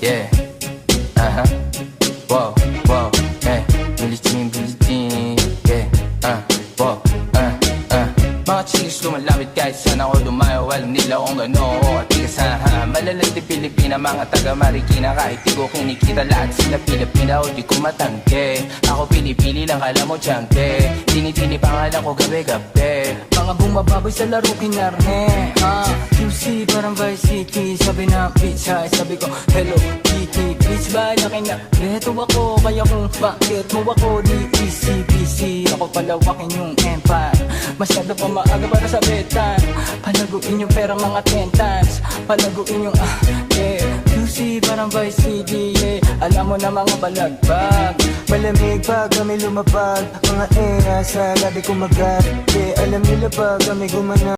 Yeah. Wow, wow, Billie Jean, yeah. Wow, Mga chicks lumalapit kahit saan ako dumayo. Alam nila kung gano'n ako katigas, Malalag di Pilipina, mga taga Marikina. Kahit di ko kinikita, lahat sila Pilipina o di ko matangke. Ako pinipili lang, kala mo tiyangke. Tinitini pangalan ko gabi-gabi. Mga bumababoy sa laro kinarne, QC parang Vice City. Sabi na bitch, sabi ko hello Kitty. Bitch ba laki na reto ako, kaya kung bakit mo ako di easy. Ako palawakin yung empire, masyado pa maaga para sa betan. Palaguin yung perang mga 10 times, palaguin yung yeah. QC parang Vice City, yeah. Alam mo na mga balagbag, Malamig pag kami lumapag, mga sa labi kumagat, yeah. Alam nila pag kami gumana.